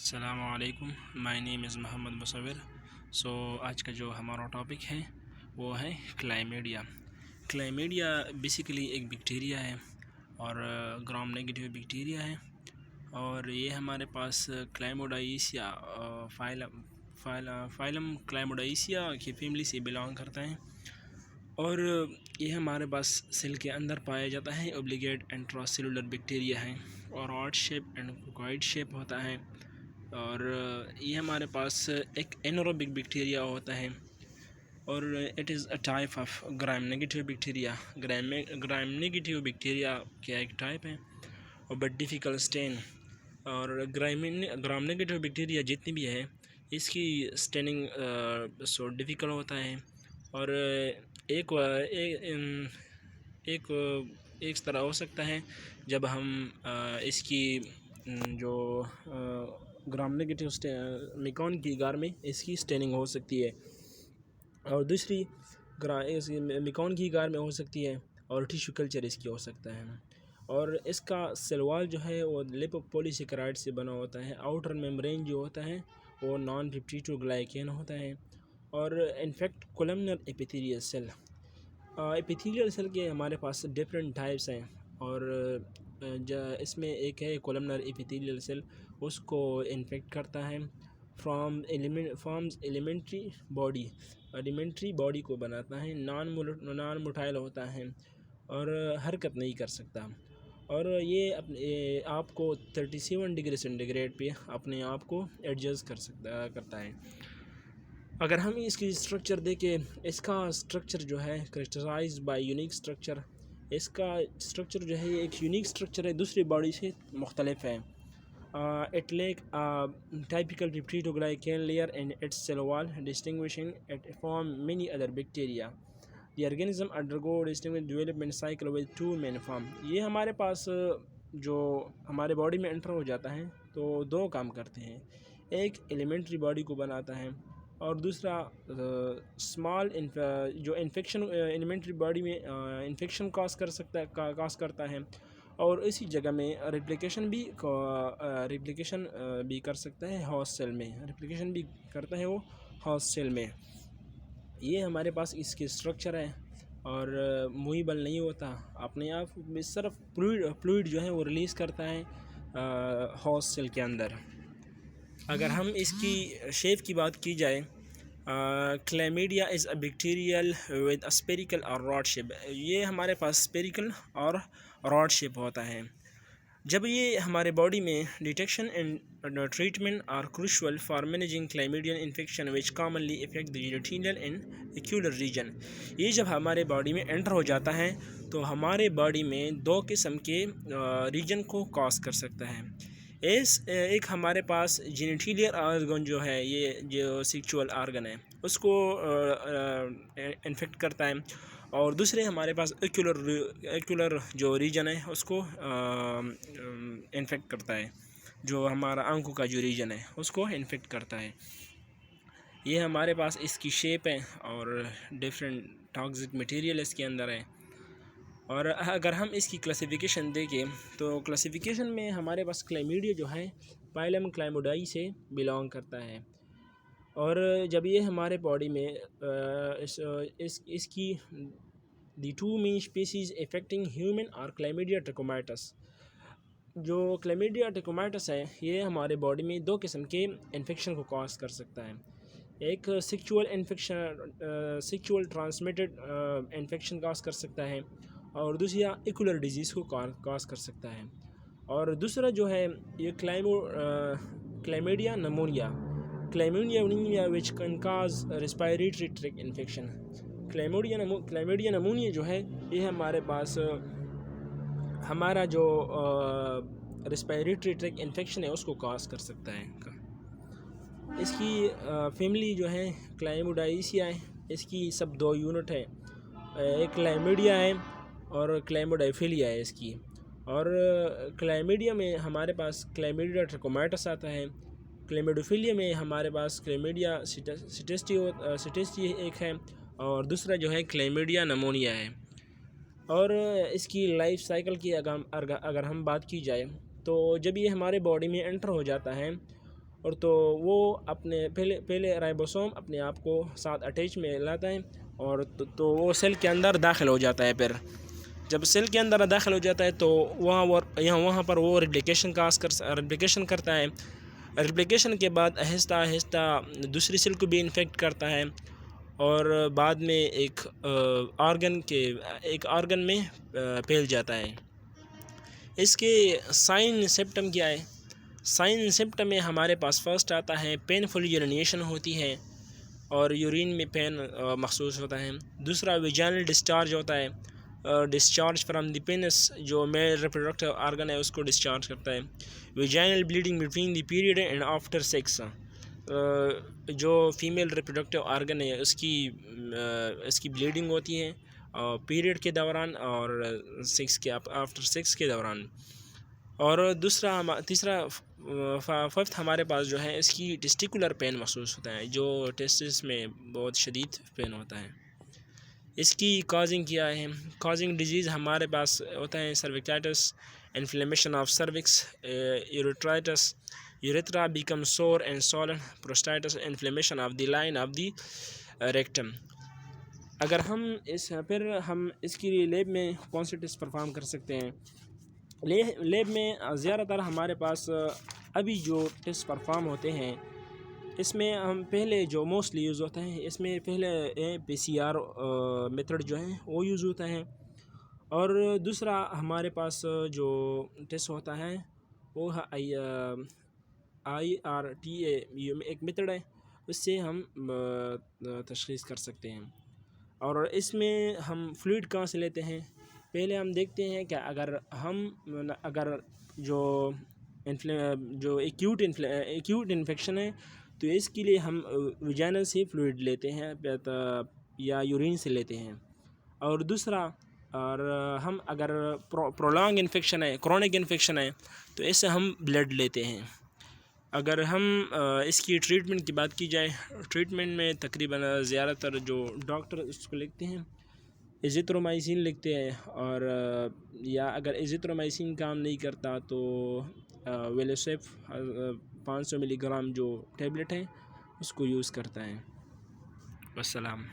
अस्सलामुअलैकुम, my name is Mohammad मुसव्विर। आज का जो हमारा टॉपिक है वो है क्लाइमेडिया। क्लाइमेडिया बेसिकली एक बैक्टीरिया है और ग्राम नेगेटिव बैक्टीरिया है और ये हमारे पास क्लाइमोडाइसिया फाइलम क्लाइमोडाइसिया की फैमिली से बिलोंग करता है और ये हमारे पास सेल के अंदर पाया जाता है। ओब्लिगेट इंट्रासेलुलर बैक्टीरिया है और ऑड शेप एंड कुकॉइड शेप होता है और ये हमारे पास एक एनारोबिक बैक्टीरिया होता है और it is a type of gram negative bacteria. Gram negative bacteria क्या एक टाइप है और बट डिफ़िकल्ट स्टेन। और ग्राम नेगेटिव बैक्टीरिया जितनी भी है इसकी स्टेनिंग सो डिफ़िकल्ट होता है और एक एक एक तरह हो सकता है जब हम इसकी जो ग्राम नेगेटिव मिकॉन की गार में इसकी स्टेनिंग हो सकती है और दूसरी मिकॉन की गार में हो सकती है और टिश्यू कल्चर इसकी हो सकता है। और इसका सेलवाल जो है वो लिपोपॉलीसेकेराइड से बना होता है। आउटर मेम्ब्रेन जो होता है वो नॉन पेप्टिडो ग्लाइकेन होता है और in fact columnar epithelial cell. Epithelial cell के हमारे पास डिफरेंट टाइप्स हैं और इसमें एक है कोलमनर एपिथेलियल सेल, उसको इन्फेक्ट करता है फॉर्म्स एलिमेंट्री बॉडी को बनाता है। नॉन मोटाइल होता है और हरकत नहीं कर सकता और ये अपने आप को 37 डिग्री सेंटीग्रेड पे अपने आप को एडजस्ट करता है। अगर हम इसकी स्ट्रक्चर देखें, इसका स्ट्रक्चर जो है क्रिस्टलाइज बाय यूनिक स्ट्रक्चर। इसका स्ट्रक्चर जो है ये एक यूनिक स्ट्रक्चर है, दूसरी बॉडी से मुख्तलिफ है। It like a typical peptidoglycan layer in its cell wall, distinguishing it from many other bacteria. The organism undergo distinct development cycle with two main form. ये हमारे पास जो हमारे बॉडी में एंटर हो जाता है तो दो काम करते हैं, एक एलिमेंट्री बॉडी को बनाता है और दूसरा स्मॉल जो इन्फेक्शन एलिमेंट्री बॉडी में इन्फेक्शन कॉज करता है और इसी जगह में रेप्लिकेशन भी कर सकता है। होस्ट सेल में रेप्लिकेशन भी करता है वो होस्ट सेल में। ये हमारे पास इसकी स्ट्रक्चर है और मूवेबल नहीं होता, अपने आप में सिर्फ फ्लूइड जो है वो रिलीज़ करता है होस्ट सेल के अंदर। अगर हम इसकी शेप की बात की जाए, chlamydia is a bacterial with spherical और रॉड शेप। ये हमारे पास स्पेरिकल और रॉड शेप होता है। जब ये हमारे बॉडी में detection and treatment are crucial for managing chlamydial infection which commonly affect the genital and ocular region. ये जब हमारे बॉडी में एंटर हो जाता है तो हमारे बॉडी में दो किस्म के रीजन को कॉज कर सकता है। एक हमारे पास जेनिटलियर आर्गन जो है, ये जो सेक्सुअल आर्गन है उसको इन्फेक्ट करता है और दूसरे हमारे पास एक्यूलर जो रीजन है उसको इन्फेक्ट करता है, जो हमारा आंखों का जो रीजन है उसको इन्फेक्ट करता है। ये हमारे पास इसकी शेप है और डिफरेंट टॉक्सिक मटेरियल इसके अंदर है। और अगर हम इसकी क्लासिफिकेशन देखें तो क्लासिफिकेशन में हमारे पास क्लैमिडिया जो है फाइलम क्लाइमोडाई से बिलोंग करता है और जब ये हमारे बॉडी में इसकी the two main species affecting human और क्लैमिडिया ट्रकोमाइटस। जो क्लैमिडिया ट्रकोमाइटस है ये हमारे बॉडी में दो किस्म के इन्फेक्शन को कॉज कर सकता है। एक सेक्सुअल ट्रांसमिटेड इन्फेक्शन कॉज कर सकता है और दूसरा एक्यूलर डिजीज़ को कॉज कर सकता है। और दूसरा जो है ये chlamydia pneumonia which can cause respiratory tract infection. Chlamydia pneumonia जो है ये हमारे पास हमारा जो रेस्पिरेटरी ट्रैक्ट इन्फेक्शन है उसको कॉज कर सकता है। इसकी फैमिली जो है क्लाइमोडाइसिया है, इसकी सब दो यूनिट है, एक क्लैमिडिया है और क्लैमिडोफिलिया है इसकी। और क्लैमिडिया में हमारे पास क्लैमिडिया ट्रकोमाइटस आता है, क्लैमिडोफिलिया में हमारे पास क्लैमिडिया सिटेस्टी एक है और दूसरा जो है क्लैमिडिया नमोनिया है। और इसकी लाइफ साइकिल की अगर हम बात की जाए तो जब ये हमारे बॉडी में एंटर हो जाता है और तो वो अपने पहले राइबोसोम अपने आप को साथ अटैच में लाता है और तो वो सेल के अंदर दाखिल हो जाता है। फिर जब सेल के अंदर दाखिल हो जाता है तो वहाँ पर वो रेप्लिकेशन करता है। रेप्लिकेशन के बाद आहिस्ता आहिस्ता दूसरी सेल को भी इन्फेक्ट करता है और बाद में एक ऑर्गन में फैल जाता है। इसके साइन सिम्टम क्या है? साइन सिम्टम में हमारे पास फर्स्ट आता है पेनफुल यूरिनेशन होती है और यूरिन में पेन महसूस होता है। दूसरा विजाइनल डिस्चार्ज होता है, डिस्चार्ज फ्रॉम द पेनिस, जो मेल रिप्रोडक्टिव ऑर्गन है उसको डिस्चार्ज करता है। Vaginal bleeding between the period and after sex, जो फीमेल रिप्रोडक्टिव ऑर्गन है इसकी ब्लीडिंग होती है पीरियड के दौरान और आफ्टर सेक्स के दौरान। और तीसरा फिफ्थ हमारे पास जो है इसकी टेस्टिकुलर पेन महसूस होता है, जो टेस्टिस में बहुत शदीद पेन होता है। इसकी कॉजिंग क्या है? कॉजिंग डिजीज़ हमारे पास होता है cervicitis, inflammation of cervix, urethritis, urethra become sore and swollen, prostatitis, inflammation of the line of the rectum. अगर फिर हम इसकी लैब में कौन से टेस्ट परफॉर्म कर सकते हैं? लैब में ज़्यादातर हमारे पास अभी जो टेस्ट परफॉर्म होते हैं इसमें हम पहले जो मोस्टली यूज़ होता है इसमें पहले PCR मेथड जो है वो यूज़ होता है। और दूसरा हमारे पास जो टेस्ट होता है वो है IRTA, ये एक मेथड है, उससे हम तशख़ीस कर सकते हैं। और इसमें हम फ्लूइड कहाँ से लेते हैं? पहले हम देखते हैं कि अगर जो एक्यूट इन्फेक्शन है तो इसके लिए हम विजाइनल से फ्लूइड लेते हैं या यूरिन से लेते हैं। और दूसरा हम अगर प्रोलॉन्ग इन्फेक्शन है, क्रोनिक इन्फेक्शन है, तो इससे हम ब्लड लेते हैं। अगर हम इसकी ट्रीटमेंट की बात की जाए, ट्रीटमेंट में तकरीबन ज़्यादातर जो डॉक्टर इसको लिखते हैं एजिथ्रोमाइसिन लिखते हैं, और या अगर एजिथ्रोमाइसिन काम नहीं करता तो वेलोसेफ 500 मिलीग्राम जो टैबलेट है उसको यूज़ करता है। वस्सलाम।